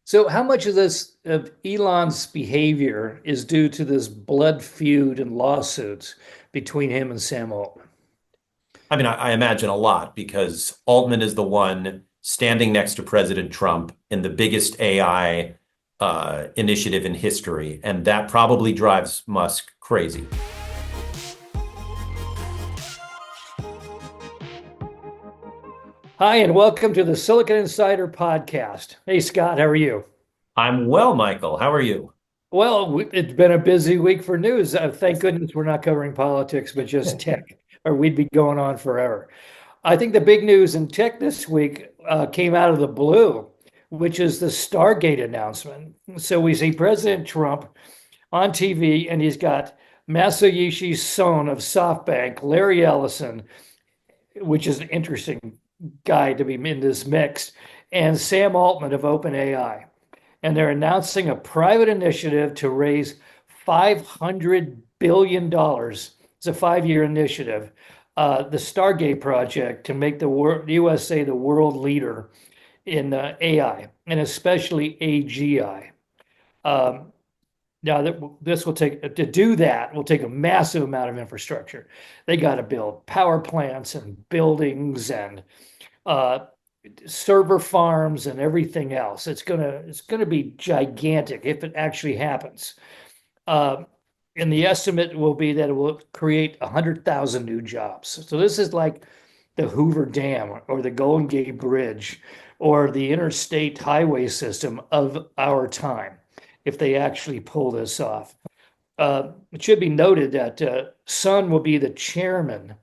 So, how much of this of Elon's behavior is due to this blood feud and lawsuits between him and Sam Altman? I mean, I imagine a lot because Altman is the one standing next to President Trump in the biggest AI initiative in history, and that probably drives Musk crazy. Hi, and welcome to the Silicon Insider podcast. Hey, Scott, how are you? I'm well, Michael. How are you? Well, it's been a busy week for news. Thank goodness we're not covering politics, but just tech, or we'd be going on forever. I think the big news in tech this week came out of the blue, which is the Stargate announcement. So we see President Trump on TV, and he's got Masayoshi Son of SoftBank, Larry Ellison, which is an interesting guy to be in this mix, and Sam Altman of OpenAI. And they're announcing a private initiative to raise $500 billion. It's a 5-year initiative. The Stargate project to make the USA the world leader in AI and especially AGI. Now this will take to do that will take a massive amount of infrastructure. They got to build power plants and buildings and uh, server farms and everything else. It's gonna be gigantic if it actually happens. Uh, and the estimate will be that it will create 100,000 new jobs. So this is like the Hoover Dam or the Golden Gate Bridge or the interstate highway system of our time if they actually pull this off. It should be noted that Sun will be the chairman,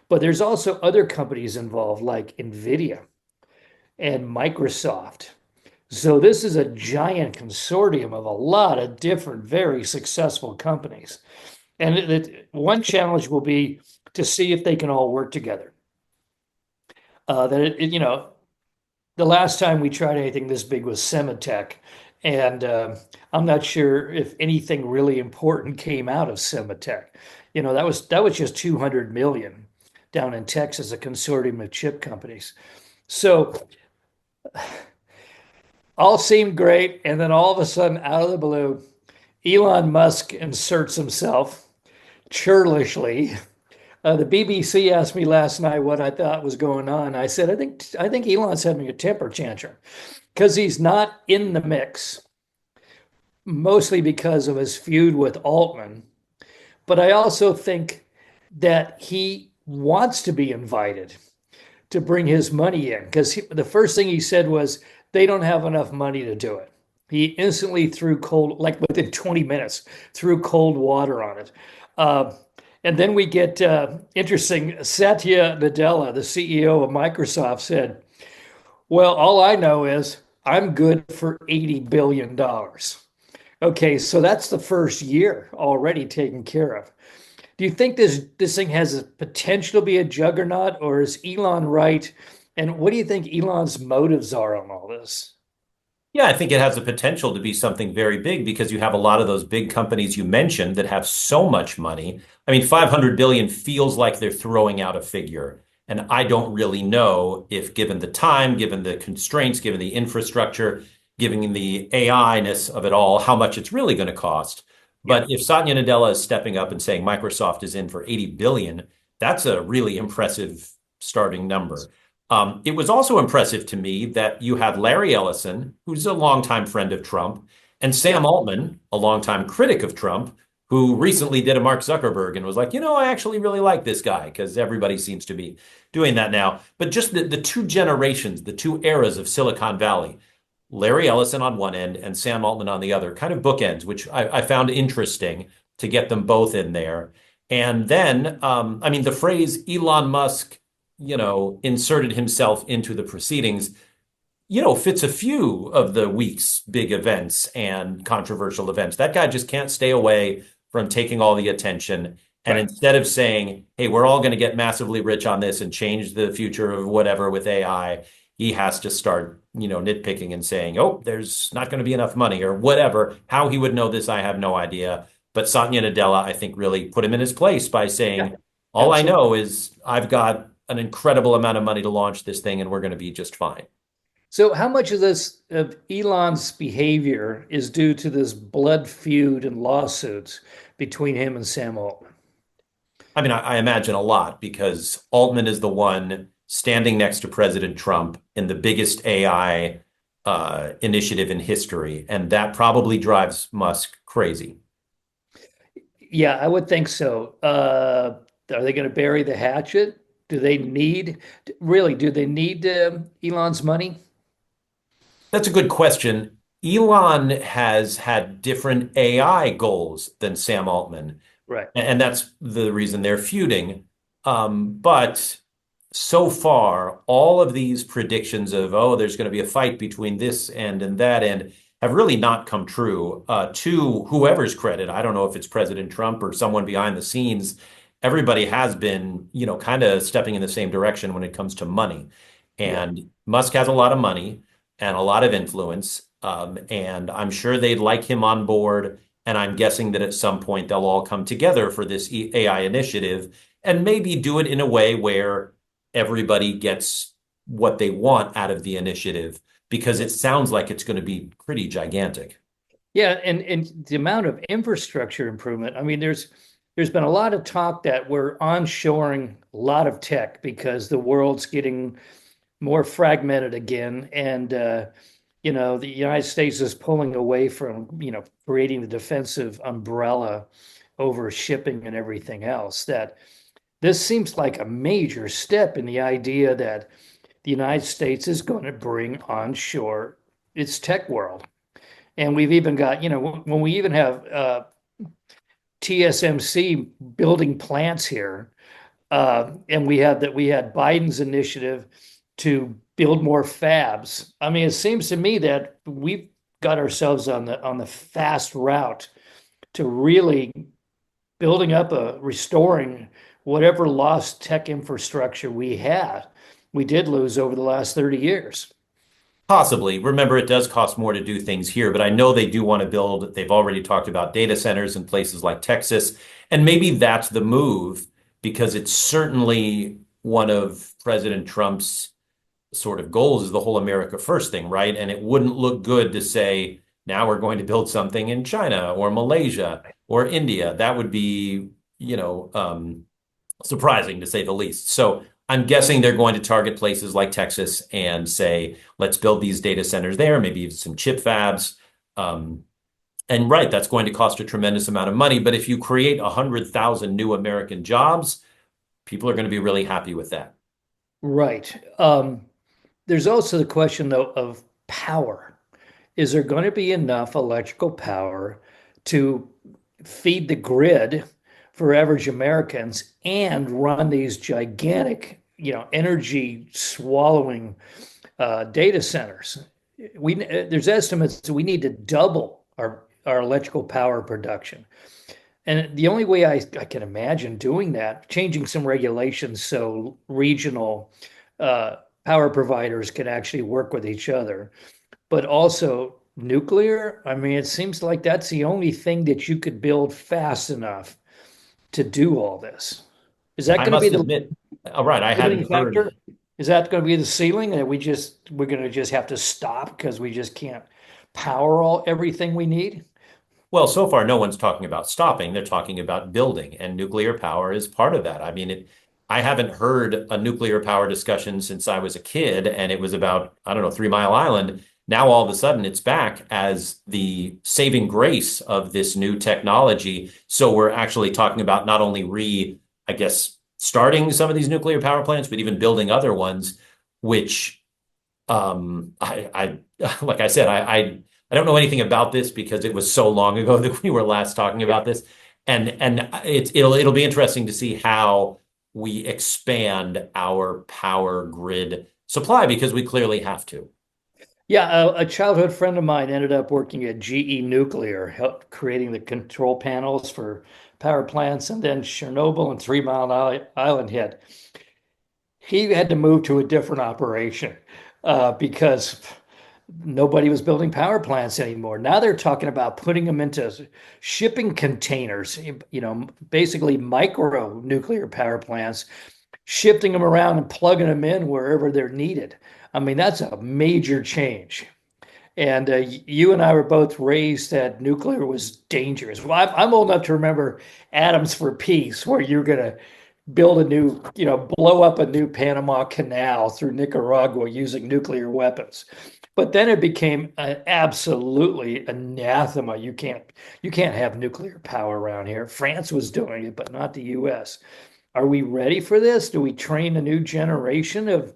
but there's also other companies involved like NVIDIA and Microsoft. So this is a giant consortium of a lot of different, very successful companies. And one challenge will be to see if they can all work together. The last time we tried anything this big was Sematech, and I'm not sure if anything really important came out of Sematech. That was just 200 million down in Texas, a consortium of chip companies. So all seemed great, and then all of a sudden, out of the blue, Elon Musk inserts himself churlishly. The BBC asked me last night what I thought was going on. I said, I think Elon's having a temper tantrum because he's not in the mix, mostly because of his feud with Altman. But I also think that he wants to be invited to bring his money in because the first thing he said was they don't have enough money to do it. He instantly threw cold, like within 20 minutes, threw cold water on it. Uh, and then we get interesting. Satya Nadella, the CEO of Microsoft, said, well, all I know is I'm good for $80 billion. Okay, so that's the first year already taken care of. Do you think this thing has a potential to be a juggernaut, or is Elon right? And what do you think Elon's motives are on all this? Yeah, I think it has the potential to be something very big because you have a lot of those big companies you mentioned that have so much money. I mean, 500 billion feels like they're throwing out a figure. And I don't really know if given the time, given the constraints, given the infrastructure, given the AI-ness of it all, how much it's really going to cost. Yeah. But if Satya Nadella is stepping up and saying Microsoft is in for 80 billion, that's a really impressive starting number. It was also impressive to me that you have Larry Ellison, who's a longtime friend of Trump, and Yeah. Sam Altman, a longtime critic of Trump, who recently did a Mark Zuckerberg and was like, I actually really like this guy because everybody seems to be doing that now. But just the two generations, the two eras of Silicon Valley, Larry Ellison on one end and Sam Altman on the other, kind of bookends, which I found interesting to get them both in there. And then, I mean, the phrase Elon Musk, inserted himself into the proceedings, fits a few of the week's big events and controversial events. That guy just can't stay away from taking all the attention. And Right. instead of saying, hey, we're all going to get massively rich on this and change the future of whatever with AI, he has to start, nitpicking and saying, oh, there's not going to be enough money or whatever. How he would know this, I have no idea. But Satya Nadella, I think, really put him in his place by Yeah. saying, all I Absolutely. know is I've got an incredible amount of money to launch this thing and we're going to be just fine. So how much of this of Elon's behavior is due to this blood feud and lawsuits between him and Sam Altman? I mean, I imagine a lot because Altman is the one standing next to President Trump in the biggest AI initiative in history, and that probably drives Musk crazy. Yeah, I would think so. Are they going to bury the hatchet? Do they need, really, do they need Elon's money? That's a good question. Elon has had different AI goals than Sam Altman, Right. and that's the reason they're feuding. But so far, all of these predictions of, oh, there's going to be a fight between this end and that end have really not come true. To whoever's credit, I don't know if it's President Trump or someone behind the scenes, everybody has been, kind of stepping in the same direction when it comes to money. Yeah. And Musk has a lot of money and a lot of influence. And I'm sure they'd like him on board. And I'm guessing that at some point they'll all come together for this AI initiative and maybe do it in a way where everybody gets what they want out of the initiative because it sounds like it's going to be pretty gigantic. Yeah, and the amount of infrastructure improvement. I mean, there's been a lot of talk that we're onshoring a lot of tech because the world's getting more fragmented again, and the United States is pulling away from creating the defensive umbrella over shipping and everything else. That this seems like a major step in the idea that the United States is going to bring onshore its tech world. And we've even got, when we even have TSMC building plants here, and we had Biden's initiative to build more fabs. I mean, it seems to me that we've got ourselves on the fast route to really building up restoring whatever lost tech infrastructure we did lose over the last 30 years. Possibly. Remember, it does cost more to do things here, but I know they do want to build. They've already talked about data centers in places like Texas. And maybe that's the move because it's certainly one of President Trump's sort of goals is the whole America first thing, right? And it wouldn't look good to say, now we're going to build something in China or Malaysia or India. That would be, surprising to say the least. So I'm guessing they're going to target places like Texas and say, let's build these data centers there, maybe even some chip fabs. Um, and right, that's going to cost a tremendous amount of money. But if you create 100,000 new American jobs, people are going to be really happy with that. Right. There's also the question, though, of power. Is there going to be enough electrical power to feed the grid for average Americans and run these gigantic, energy swallowing data centers? There's estimates that we need to double our electrical power production. And the only way I can imagine doing that, changing some regulations so regional power providers can actually work with each other, but also nuclear. I mean, it seems like that's the only thing that you could build fast enough to do all this. Is that I going to be must the admit, all right, I limiting hadn't factor? heard. Is that going to be the ceiling that we're going to just have to stop because we just can't power everything we need? Well, so far, no one's talking about stopping. They're talking about building, and nuclear power is part of that. I mean, I haven't heard a nuclear power discussion since I was a kid, and it was about, I don't know, 3 Mile Island. Now, all of a sudden, it's back as the saving grace of this new technology. So we're actually talking about not only I guess, starting some of these nuclear power plants, but even building other ones, which like I said, I don't know anything about this because it was so long ago that we were last talking about this, and it'll be interesting to see how we expand our power grid supply because we clearly have to. Yeah, a childhood friend of mine ended up working at GE Nuclear, helped creating the control panels for power plants, and then Chernobyl and 3 Mile Island hit. He had to move to a different operation because nobody was building power plants anymore. Now they're talking about putting them into shipping containers, basically micro nuclear power plants, shifting them around and plugging them in wherever they're needed. I mean, that's a major change. And you and I were both raised that nuclear was dangerous. Well, I'm old enough to remember Atoms for Peace, where you're going to build a new, blow up a new Panama Canal through Nicaragua using nuclear weapons. But then it became absolutely anathema. You can't have nuclear power around here. France was doing it, but not the US. Are we ready for this? Do we train a new generation of,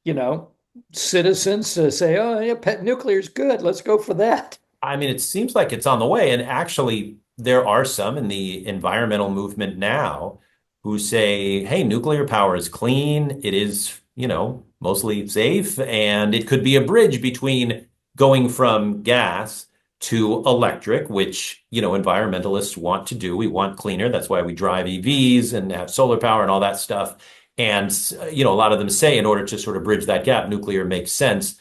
you know, citizens to say, "Oh, yeah, pet nuclear is good. Let's go for that." I mean, it seems like it's on the way. And actually, there are some in the environmental movement now who say, hey, nuclear power is clean. It is, mostly safe. And it could be a bridge between going from gas to electric, which, environmentalists want to do. We want cleaner. That's why we drive EVs and have solar power and all that stuff. And, a lot of them say in order to sort of bridge that gap, nuclear makes sense.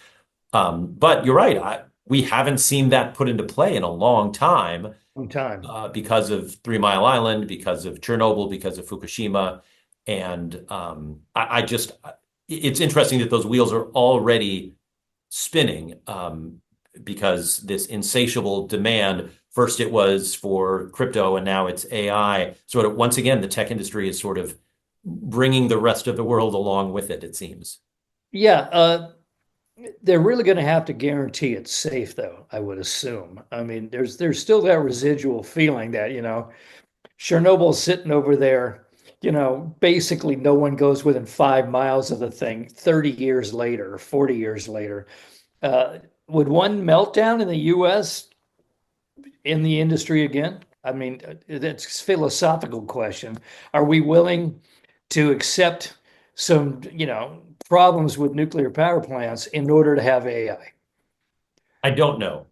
But you're right. We haven't seen that put into play in a long time Long time. because of Three Mile Island, because of Chernobyl, because of Fukushima. And it's interesting that those wheels are already spinning because this insatiable demand, first it was for crypto and now it's AI. Sort of once again, the tech industry is sort of bringing the rest of the world along with it, it seems. Yeah, they're really going to have to guarantee it's safe, though, I would assume. I mean, there's still that residual feeling that, Chernobyl's sitting over there, basically no one goes within 5 miles of the thing 30 years later, 40 years later. Would one meltdown in the US in the industry again? I mean, that's a philosophical question. Are we willing to accept some, problems with nuclear power plants in order to have AI? I don't know.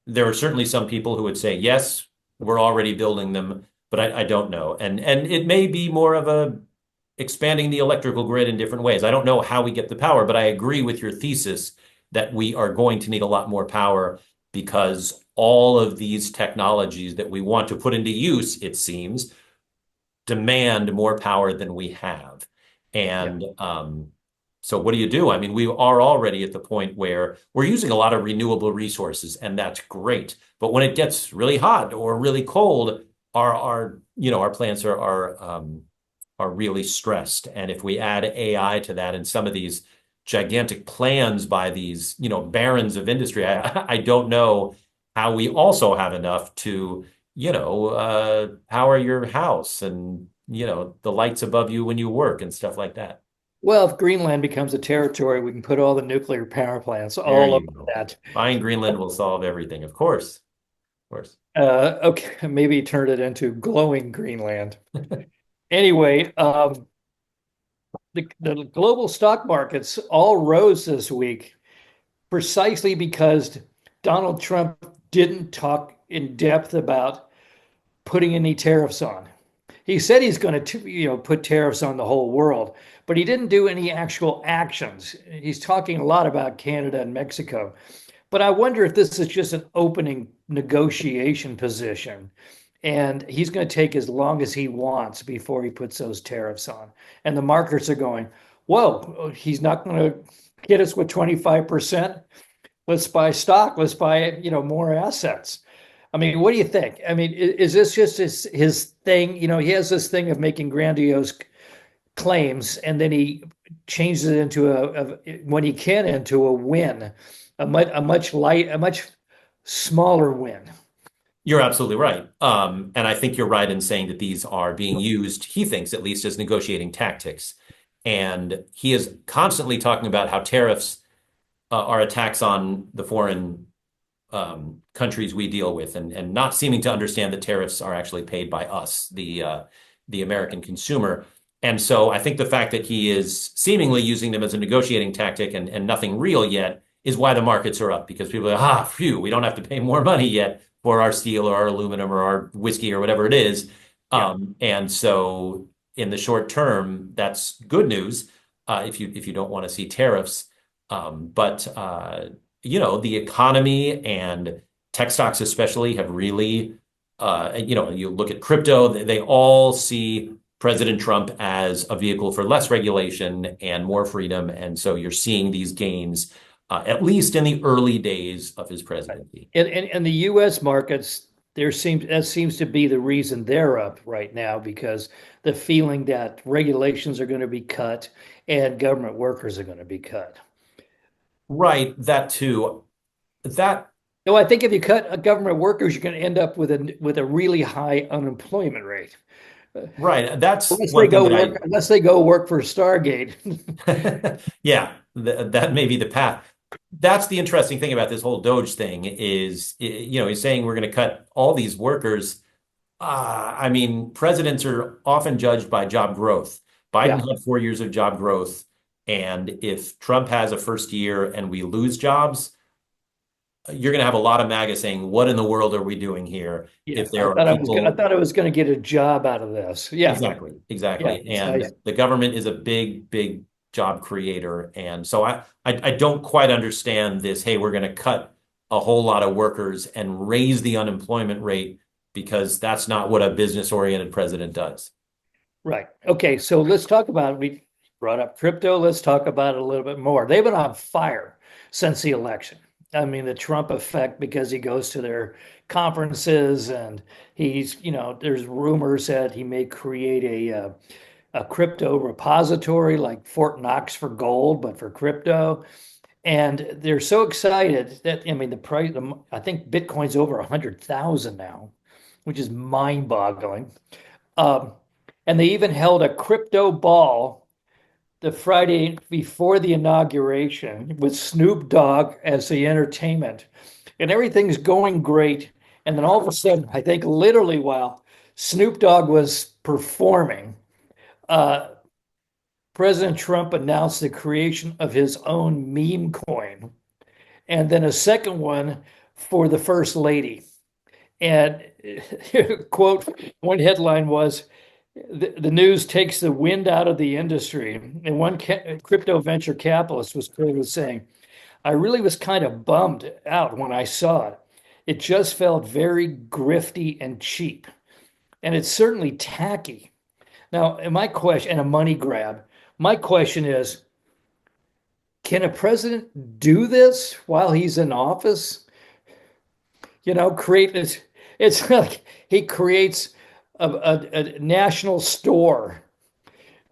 There are certainly some people who would say, yes, we're already building them, but I don't know. And it may be more of a expanding the electrical grid in different ways. I don't know how we get the power, but I agree with your thesis that we are going to need a lot more power because all of these technologies that we want to put into use, it seems, demand more power than we have. Yeah. And so what do you do? I mean, we are already at the point where we're using a lot of renewable resources, and that's great. But when it gets really hot or really cold, our plants are really stressed. And if we add AI to that and some of these gigantic plans by these, barons of industry, I don't know how we also have enough to, power your house and, the lights above you when you work and stuff like that. Well, if Greenland becomes a territory, we can put all the nuclear power plants There all over you go. that. Buying Greenland will solve everything, of course. Of course. Okay, maybe turn it into glowing Greenland. Anyway, the global stock markets all rose this week precisely because Donald Trump didn't talk in depth about putting any tariffs on. He said he's going to, put tariffs on the whole world, but he didn't do any actual actions. He's talking a lot about Canada and Mexico. But I wonder if this is just an opening negotiation position and he's going to take as long as he wants before he puts those tariffs on. And the markets are going, whoa, he's not going to get us with 25%. Let's buy stock. Let's buy, more assets. I mean, what do you think? I mean, is this just his thing? He has this thing of making grandiose claims, and then he changes it into when he can, into a win, a much smaller win. You're absolutely right. And I think you're right in saying that these are being used, he thinks at least, as negotiating tactics. And he is constantly talking about how tariffs are attacks on the foreign countries we deal with, and not seeming to understand that tariffs are actually paid by us, the American consumer. And so I think the fact that he is seemingly using them as a negotiating tactic and nothing real yet is why the markets are up, because people are, phew, we don't have to pay more money yet for our steel or our aluminum or our whiskey or whatever it is. Yeah. And so in the short term, that's good news if you don't want to see tariffs. But the economy and tech stocks especially have really, you look at crypto, they all see President Trump as a vehicle for less regulation and more freedom. And so you're seeing these gains, at least in the early days of his presidency. And the U.S. markets, that seems to be the reason they're up right now because the feeling that regulations are going to be cut and government workers are going to be cut. Right, that too. That No, I think if you cut government workers, you're going to end up with a really high unemployment rate. right, that's one thing that Unless they go work for Stargate. yeah, that may be the path. That's the interesting thing about this whole Doge thing is, he's saying we're going to cut all these workers. I mean, presidents are often judged by job growth. Biden Yeah, had 4 years of job growth. And if Trump has a first year and we lose jobs, you're going to have a lot of MAGA saying, what in the world are we doing here? yeah. If there are I people. thought I was going to get a job out of this. Yeah, Exactly, yeah. exactly. It's And nice. the government is a big, big job creator. And so I don't quite understand this. Hey, we're going to cut a whole lot of workers and raise the unemployment rate because that's not what a business-oriented president does. Right. Okay. So let's talk about, we brought up crypto. Let's talk about it a little bit more. They've been on fire since the election. I mean, the Trump effect, because he goes to their conferences and there's rumors that he may create a crypto repository like Fort Knox for gold, but for crypto. And they're so excited that, I mean, the price, I think Bitcoin's over 100,000 now, which is mind boggling. Um, and they even held a crypto ball the Friday before the inauguration with Snoop Dogg as the entertainment. And everything's going great. And then all of a sudden, I think literally while Snoop Dogg was performing, uh, President Trump announced the creation of his own meme coin and then a second one for the First Lady. And quote, one headline was, the news takes the wind out of the industry. And one crypto venture capitalist was clearly saying, I really was kind of bummed out when I saw it. It just felt very grifty and cheap. And it's certainly tacky. Now, my question, and a money grab, my question is, can a president do this while he's in office? Create this. It's like he creates a national store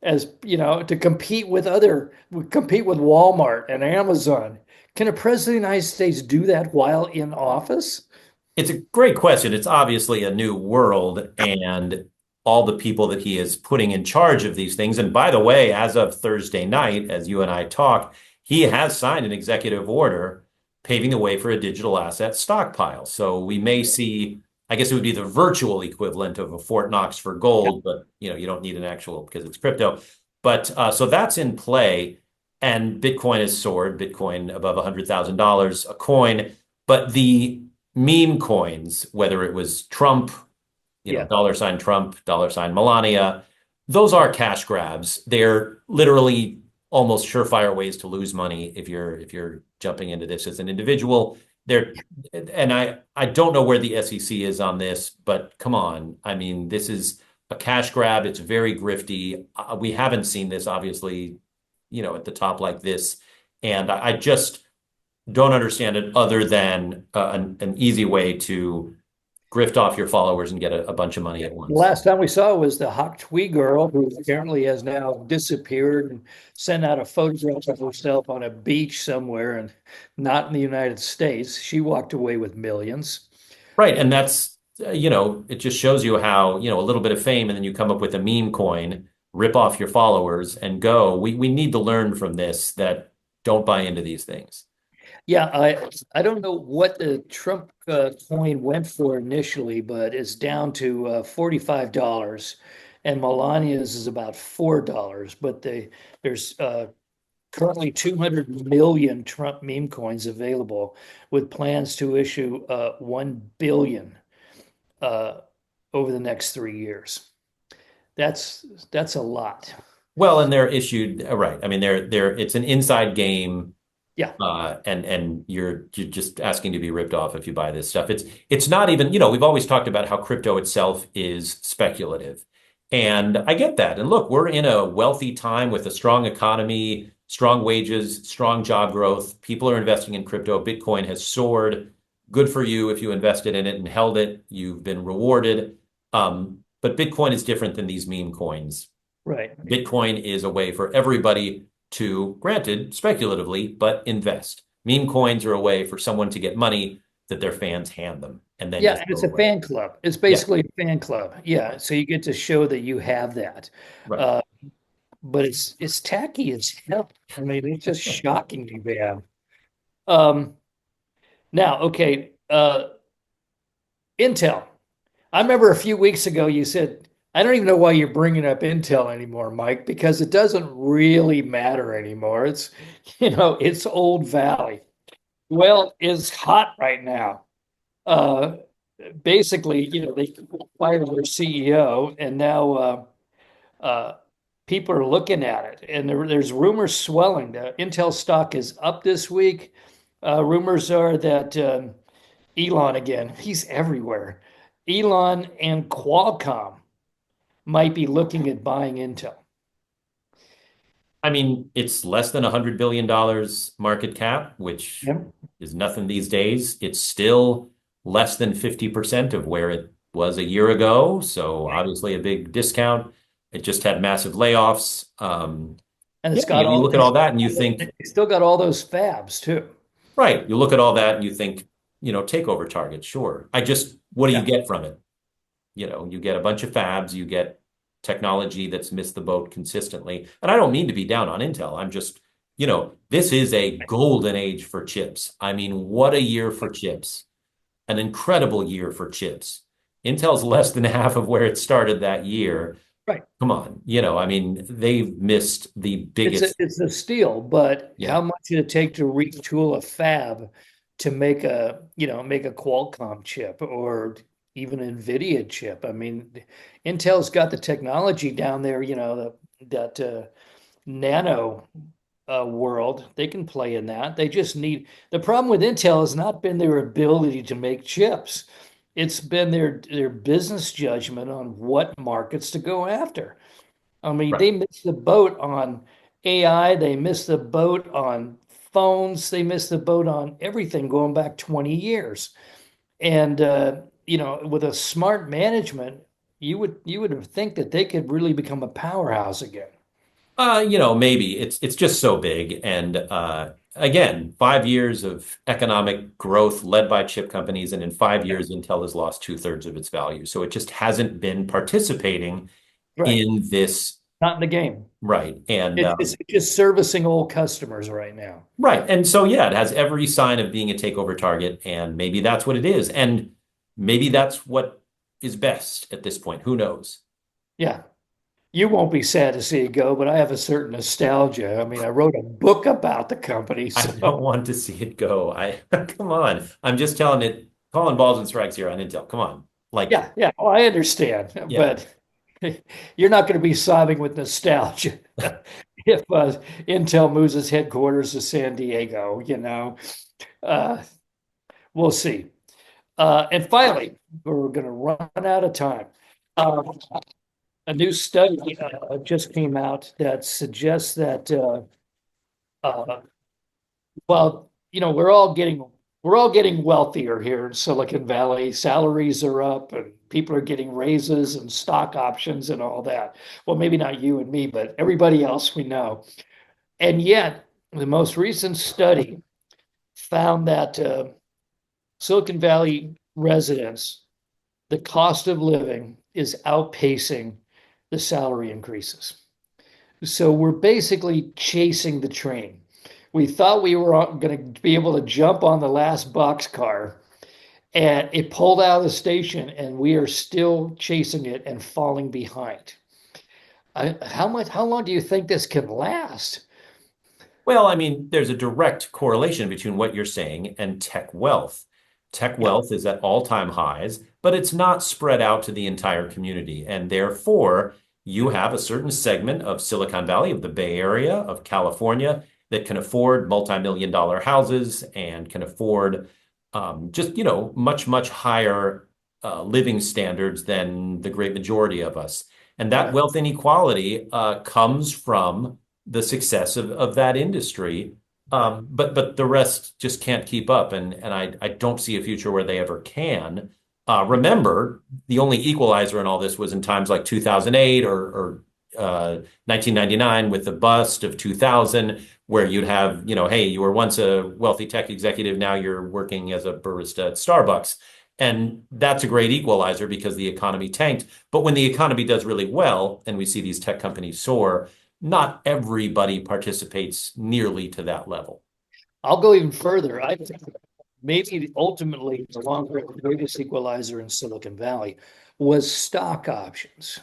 as to compete with Walmart and Amazon. Can a president of the United States do that while in office? It's a great question. It's obviously a new world and all the people that he is putting in charge of these things. And by the way, as of Thursday night, as you and I talk, he has signed an executive order paving the way for a digital asset stockpile. So we may see, I guess it would be the virtual equivalent of a Fort Knox for gold, but you don't need an actual because it's crypto. But so that's in play, and Bitcoin has soared. Bitcoin above $100,000 a coin, but the meme coins, whether it was Trump, Yeah. $ Trump, $ Melania, those are cash grabs. They're literally almost surefire ways to lose money if you're jumping into this as an individual. And I don't know where the SEC is on this, but come on. I mean, this is a cash grab. It's very grifty. We haven't seen this, obviously, at the top like this. And I just don't understand it other than an easy way to grift off your followers and get a bunch of money at The once. last time we saw was the Hawk Twee girl, who apparently has now disappeared and sent out a photograph of herself on a beach somewhere and not in the United States. She walked away with millions. Right. And that's, it just shows you how, a little bit of fame and then you come up with a meme coin, rip off your followers and go. We need to learn from this that don't buy into these things. Yeah, I don't know what the Trump coin went for initially, but it's down to $45, and Melania's is about $4. But there's currently 200 million Trump meme coins available, with plans to issue 1 billion uh, over the next 3 years. That's a lot. Well, and they're issued, right. I mean, it's an inside game. Yeah. And you're just asking to be ripped off if you buy this stuff. It's not even, we've always talked about how crypto itself is speculative. And I get that. And look, we're in a wealthy time with a strong economy, strong wages, strong job growth. People are investing in crypto. Bitcoin has soared. Good for you if you invested in it and held it. You've been rewarded. But Bitcoin is different than these meme coins. Right. Bitcoin is a way for everybody to, granted, speculatively, but invest. Meme coins are a way for someone to get money that their fans hand them and then Yeah, just and go it's a away. fan club. It's Yeah, basically a fan club. Yeah, so you get to show that you have that. right. Uh, but it's tacky as hell. I mean, it's just shockingly bad. Um, Now, okay, Intel. I remember a few weeks ago you said, I don't even know why you're bringing up Intel anymore, Mike, because it doesn't really matter anymore. It's old Valley. Well, it's hot right now. Uh, Basically, they fired their CEO, and now people are looking at it, and there's rumors swelling. The Intel stock is up this week. Rumors are that Elon again, he's everywhere. Elon and Qualcomm might be looking at buying Intel. I mean, it's less than $100 billion market cap, which Yep. is nothing these days. It's still less than 50% of where it was a year ago. So obviously a big discount. It just had massive layoffs. And Yeah, you look at all that and you think, it's still got all those fabs too. right, you look at all that and you think, takeover target, sure. What do you Yeah. get from it? You get a bunch of fabs, you get technology that's missed the boat consistently. And I don't mean to be down on Intel. I'm just, this is a golden age for chips. I mean, what a year for chips. An incredible year for chips. Intel's less than half of where it started that year. Right. Come on, I mean, they've missed the biggest. It's a steal, but Yeah. how much did it take to retool a fab to make a Qualcomm chip or even NVIDIA chip? I mean, Intel's got the technology down there, that nano world. They can play in that. They just need the problem with Intel has not been their ability to make chips. It's been their business judgment on what markets to go after. I mean, Right. they missed the boat on AI. They missed the boat on phones. They missed the boat on everything going back 20 years. And with a smart management, you would think that they could really become a powerhouse again. Maybe it's just so big. And again, 5 years of economic growth led by chip companies, and in 5 years, Intel has lost two-thirds of its value. So it just hasn't been participating Right. in this. Not in the game. Right. And It's just servicing old customers right now. right. And so yeah, it has every sign of being a takeover target, and maybe that's what it is. And maybe that's what is best at this point. Who knows? Yeah. You won't be sad to see it go, but I have a certain nostalgia. I mean, I wrote a book about the company, I so don't want to see it go. I come on. I'm just telling it, calling balls and strikes here on Intel. Come on. Like, yeah, yeah. Well, I understand, yeah. but you're not going to be sobbing with nostalgia if Intel moves its headquarters to San Diego. Uh, we'll see. And finally, we're going to run out of time. Um, a new study just came out that suggests that uh, well, we're all getting wealthier here in Silicon Valley. Salaries are up and people are getting raises and stock options and all that. Well, maybe not you and me, but everybody else we know. And yet, the most recent study found that Silicon Valley residents, the cost of living is outpacing the salary increases. So we're basically chasing the train. We thought we were going to be able to jump on the last boxcar, and it pulled out of the station, and we are still chasing it and falling behind. How long do you think this can last? Well, I mean, there's a direct correlation between what you're saying and tech wealth. Tech Yeah, wealth is at all-time highs, but it's not spread out to the entire community. And therefore, you have a certain segment of Silicon Valley, of the Bay Area, of California, that can afford multi-million-dollar houses and can afford just, much, much higher living standards than the great majority of us. And that wealth inequality comes from the success of that industry. But the rest just can't keep up. And I don't see a future where they ever can. Remember, the only equalizer in all this was in times like 2008 or 1999 with the bust of 2000, where you'd have, hey, you were once a wealthy tech executive, now you're working as a barista at Starbucks. And that's a great equalizer because the economy tanked. But when the economy does really well and we see these tech companies soar, not everybody participates nearly to that level. I'll go even further. I think maybe ultimately the the greatest equalizer in Silicon Valley was stock options.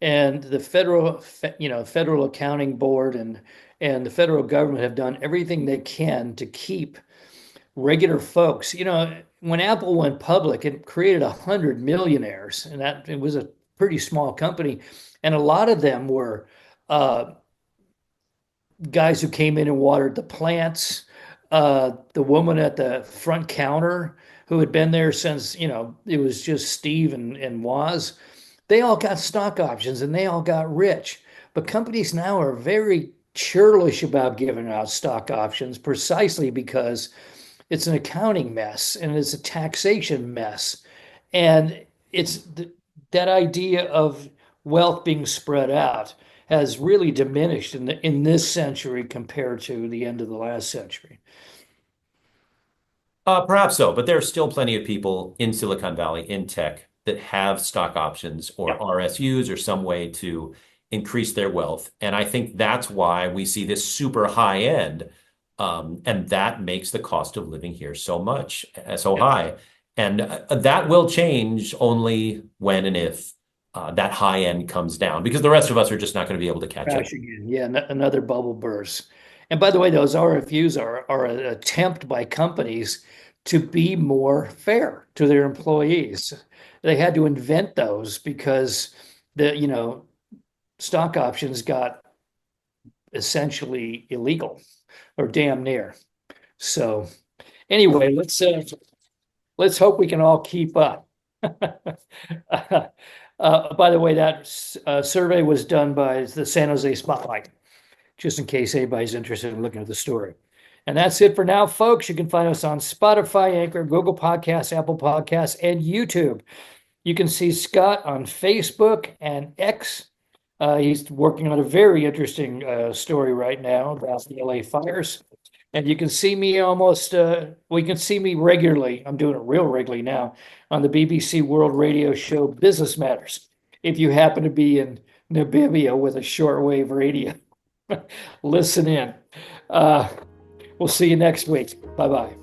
And the federal accounting board and the federal government have done everything they can to keep regular folks. When Apple went public, it created 100 millionaires, and that it was a pretty small company, and a lot of them were guys who came in and watered the plants. The woman at the front counter who had been there since it was just Steve and Woz. They all got stock options and they all got rich. But companies now are very churlish about giving out stock options precisely because it's an accounting mess and it's a taxation mess. And it's that idea of wealth being spread out has really diminished in this century compared to the end of the last century. Perhaps so, but there are still plenty of people in Silicon Valley in tech that have stock options or Yeah. RSUs or some way to increase their wealth. And I think that's why we see this super high end. And that makes the cost of living here so Yeah. high. And that will change only when and if that high end comes down, because the rest of us are just not going to be able to catch up. Crash again. Yeah, another bubble burst. And by the way, those RFUs are an attempt by companies to be more fair to their employees. They had to invent those because the stock options got essentially illegal or damn near. So anyway, let's hope we can all keep up. By the way, that survey was done by the San Jose Spotlight, just in case anybody's interested in looking at the story. And that's it for now, folks. You can find us on Spotify, Anchor, Google Podcasts, Apple Podcasts, and YouTube. You can see Scott on Facebook and X. He's working on a very interesting story right now about the LA fires. And you can see me we can see me regularly. I'm doing it real regularly now on the BBC World Radio show Business Matters. If you happen to be in Namibia with a shortwave radio, listen in. We'll see you next week. Bye bye.